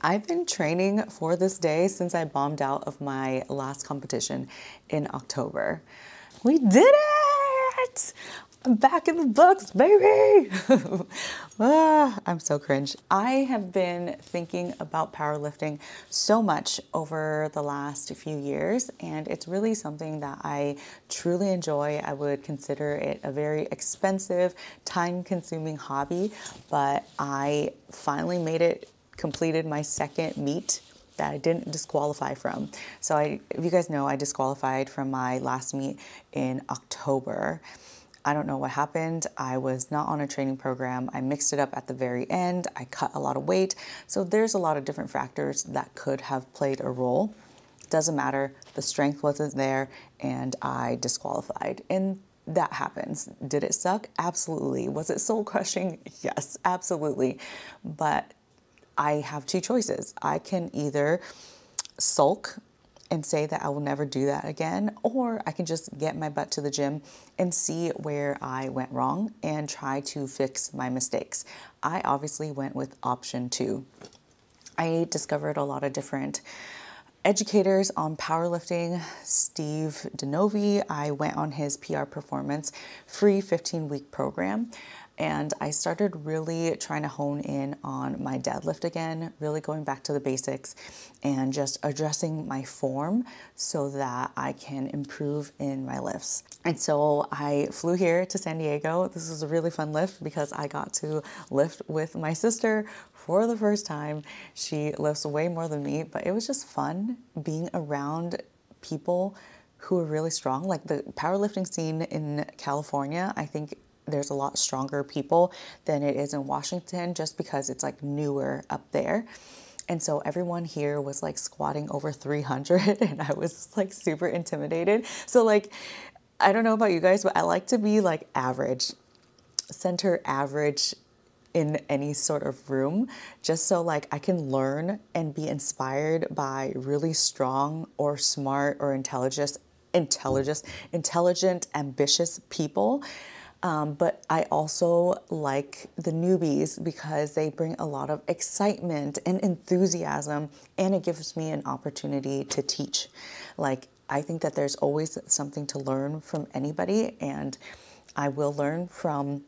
I've been training for this day since I bombed out of my last competition in October. We did it! I'm back in the books, baby! I'm so cringe. I have been thinking about powerlifting so much over the last few years, and it's really something that I truly enjoy. I would consider it a very expensive, time-consuming hobby, but I finally completed my second meet that I didn't disqualify from. So if you guys know, I disqualified from my last meet in October. I don't know what happened. I was not on a training program. I mixed it up at the very end. I cut a lot of weight. So there's a lot of different factors that could have played a role. Doesn't matter. The strength wasn't there and I disqualified. And that happens. Did it suck? Absolutely. Was it soul crushing? Yes, absolutely. But I have two choices. I can either sulk and say that I will never do that again, or I can just get my butt to the gym and see where I went wrong and try to fix my mistakes. I obviously went with option two. I discovered a lot of different educators on powerlifting. Steve Denovi, I went on his PR Performance free 15-week program. And I started really trying to hone in on my deadlift again, really going back to the basics and just addressing my form so that I can improve in my lifts. And so I flew here to San Diego. This was a really fun lift because I got to lift with my sister for the first time. She lifts way more than me, but it was just fun being around people who are really strong. Like the powerlifting scene in California, I think there's a lot stronger people than it is in Washington just because it's like newer up there. And so everyone here was like squatting over 300 and I was like super intimidated. So like, I don't know about you guys, but I like to be like average, center average in any sort of room, just so like I can learn and be inspired by really strong or smart or intelligent, ambitious people. But I also like the newbies because they bring a lot of excitement and enthusiasm, and it gives me an opportunity to teach. Like, I think that there's always something to learn from anybody, and I will learn from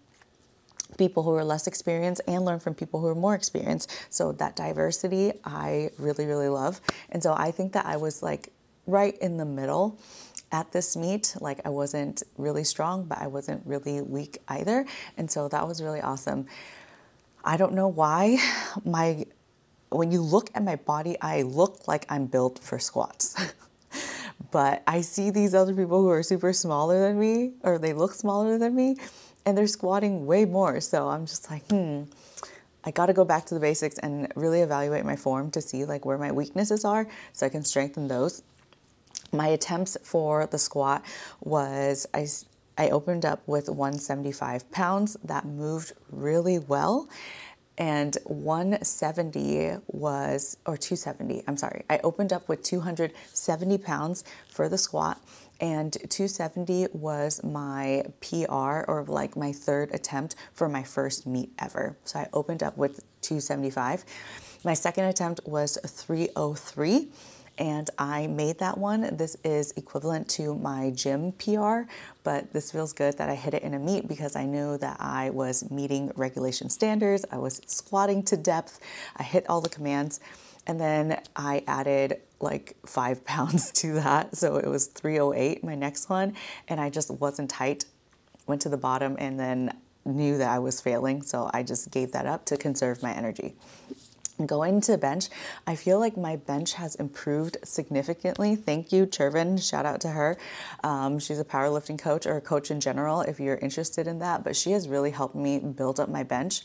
people who are less experienced and learn from people who are more experienced. So that diversity I really, really love. And so I think that I was like right in the middle at this meet. Like I wasn't really strong, but I wasn't really weak either. And so that was really awesome. I don't know why when you look at my body, I look like I'm built for squats. But I see these other people who are super smaller than me, or they look smaller than me, and they're squatting way more. So I'm just like, I got to go back to the basics and really evaluate my form to see like where my weaknesses are so I can strengthen those. My attempts for the squat was I opened up with 175 pounds. That moved really well. And 170 was, or 270, I'm sorry. I opened up with 270 pounds for the squat, and 270 was my PR, or like my third attempt for my first meet ever. So I opened up with 275. My second attempt was 303. And I made that one. This is equivalent to my gym PR, but this feels good that I hit it in a meet because I knew that I was meeting regulation standards. I was squatting to depth. I hit all the commands. And then I added like 5 pounds to that. So it was 308, my next one. And I just wasn't tight, went to the bottom, and then knew that I was failing. So I just gave that up to conserve my energy. Going to bench, I feel like my bench has improved significantly. Thank you, Chervin. Shout out to her. She's a powerlifting coach, or a coach in general if you're interested in that, but she has really helped me build up my bench.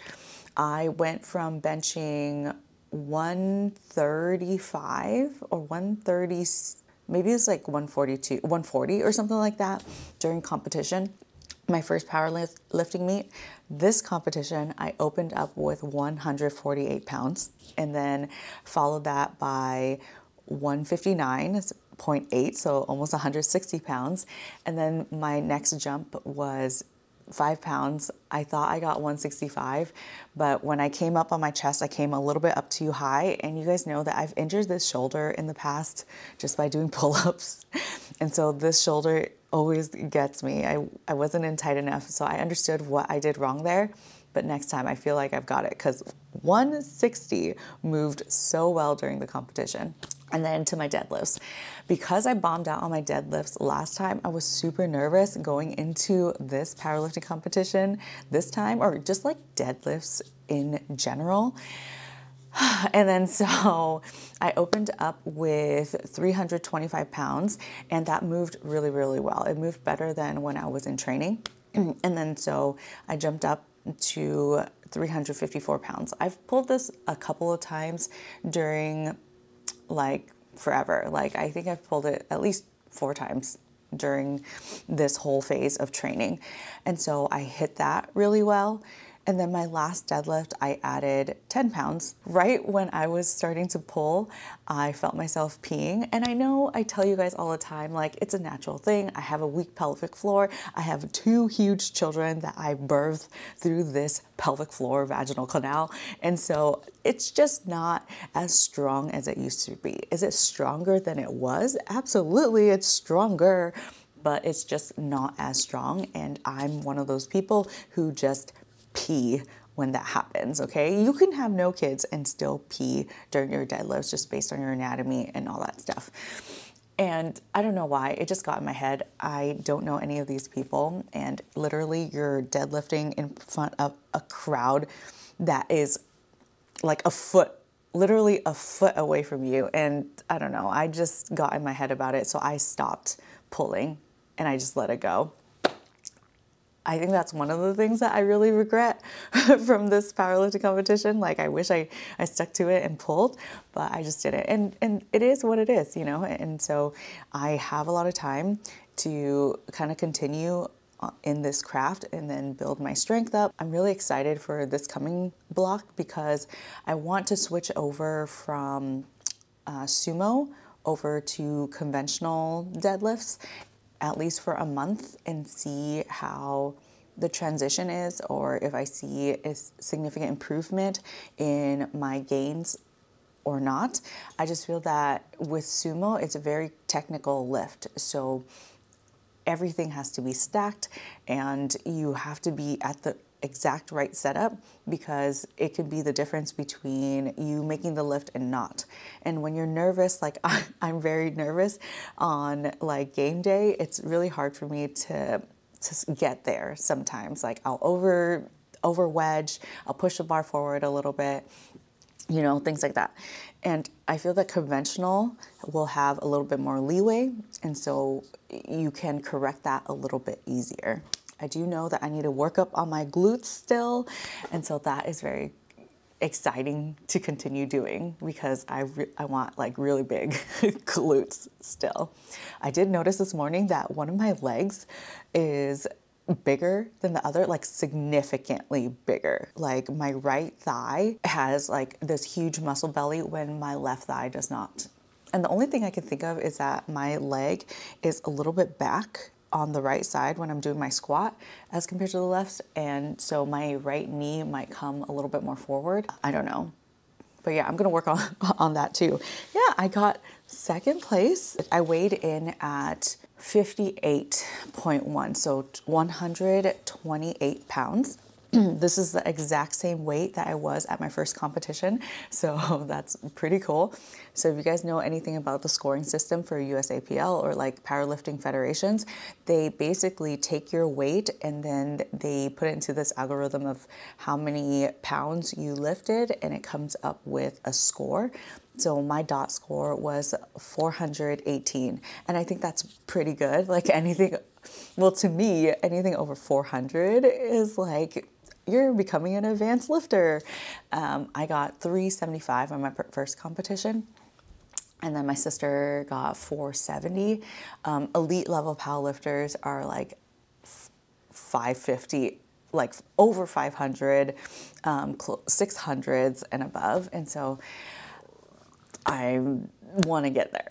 I went from benching 135 or 130, maybe it's like 142, 140 or something like that during competition. My first powerlifting meet. This competition, I opened up with 148 pounds and then followed that by 159.8, so almost 160 pounds. And then my next jump was 5 pounds. I thought I got 165, but when I came up on my chest, I came a little bit up too high. And you guys know that I've injured this shoulder in the past just by doing pull-ups. And so this shoulder always gets me. I wasn't in tight enough. So I understood what I did wrong there. But next time I feel like I've got it, because 160 moved so well during the competition. And then to my deadlifts. Because I bombed out on my deadlifts last time, I was super nervous going into this powerlifting competition this time, or just like deadlifts in general. And then so I opened up with 325 pounds, and that moved really, really well. It moved better than when I was in training. And then so I jumped up to 354 pounds. I've pulled this a couple of times during like forever. Like I think I've pulled it at least 4 times during this whole phase of training. And so I hit that really well. And then my last deadlift, I added 10 pounds. Right when I was starting to pull, I felt myself peeing. And I know I tell you guys all the time, like it's a natural thing. I have a weak pelvic floor. I have 2 huge children that I birthed through this pelvic floor vaginal canal. And so it's just not as strong as it used to be. Is it stronger than it was? Absolutely, it's stronger, but it's just not as strong. And I'm one of those people who just pee when that happens, okay? You can have no kids and still pee during your deadlifts just based on your anatomy and all that stuff. And I don't know why, it just got in my head. I don't know any of these people, and literally you're deadlifting in front of a crowd that is like a foot, literally a foot away from you. And I don't know, I just got in my head about it. So I stopped pulling and I just let it go. I think that's one of the things that I really regret from this powerlifting competition. Like I wish I stuck to it and pulled, but I just didn't. And it is what it is, you know? And so I have a lot of time to kind of continue in this craft and then build my strength up. I'm really excited for this coming block because I want to switch over from sumo over to conventional deadlifts, at least for a month, and see how the transition is, or if I see a significant improvement in my gains or not. I just feel that with sumo, it's a very technical lift. So everything has to be stacked and you have to be at the exact right setup, because it could be the difference between you making the lift and not. And when you're nervous, like I'm very nervous on like game day, it's really hard for me to get there sometimes. Like I'll over wedge, I'll push the bar forward a little bit, you know, things like that. And I feel that conventional will have a little bit more leeway, and so you can correct that a little bit easier. I do know that I need to work up on my glutes still, and so that is very exciting to continue doing, because I want like really big glutes still. I did notice this morning that one of my legs is bigger than the other, like significantly bigger. Like my right thigh has like this huge muscle belly when my left thigh does not. And the only thing I can think of is that my leg is a little bit back on the right side when I'm doing my squat as compared to the left. And so my right knee might come a little bit more forward. I don't know. But yeah, I'm gonna work on that too. Yeah, I got second place. I weighed in at 58.1, so 128 pounds. This is the exact same weight that I was at my first competition, so that's pretty cool. So if you guys know anything about the scoring system for USAPL or like powerlifting federations, they basically take your weight and then they put it into this algorithm of how many pounds you lifted, and it comes up with a score. So my dot score was 418, and I think that's pretty good. Like anything, well, to me, anything over 400 is like, you're becoming an advanced lifter. I got 375 on my first competition, and then my sister got 470. Elite level powerlifters are like 550, like over 500, 600s and above. And so I want to get there.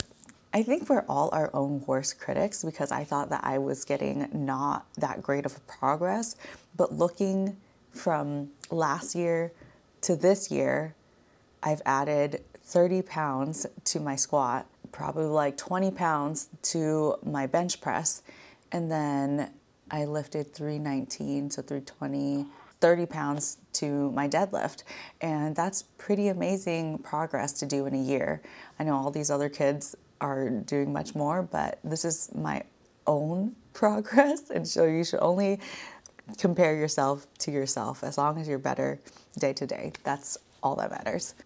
I think we're all our own worst critics because I thought that I was getting not that great of a progress, but looking from last year to this year, I've added 30 pounds to my squat, probably like 20 pounds to my bench press, and then I lifted 319, so 320, 30 pounds to my deadlift. And that's pretty amazing progress to do in a year. I know all these other kids are doing much more, but this is my own progress. And so you should only compare yourself to yourself. As long as you're better day to day, that's all that matters.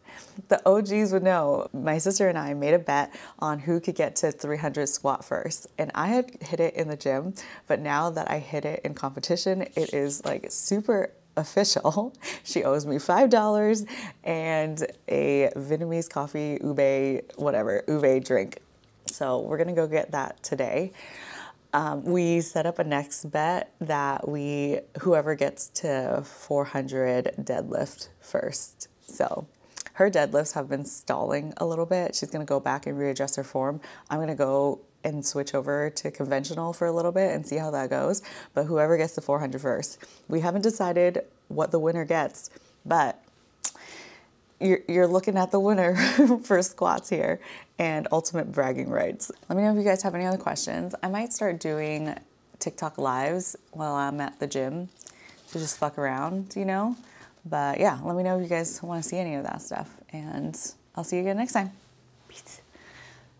The OGs would know, my sister and I made a bet on who could get to 300 squat first. And I had hit it in the gym, but now that I hit it in competition, it is like super official. She owes me $5 and a Vietnamese coffee ube drink. So we're gonna go get that today. We set up a next bet that whoever gets to 400 deadlift first. So her deadlifts have been stalling a little bit. She's gonna go back and readjust her form. I'm gonna go and switch over to conventional for a little bit and see how that goes. But whoever gets to 400 first. We haven't decided what the winner gets, but you're looking at the winner for squats here and ultimate bragging rights. Let me know if you guys have any other questions. I might start doing TikTok lives while I'm at the gym to just fuck around, you know? But yeah, let me know if you guys want to see any of that stuff, and I'll see you again next time. Peace.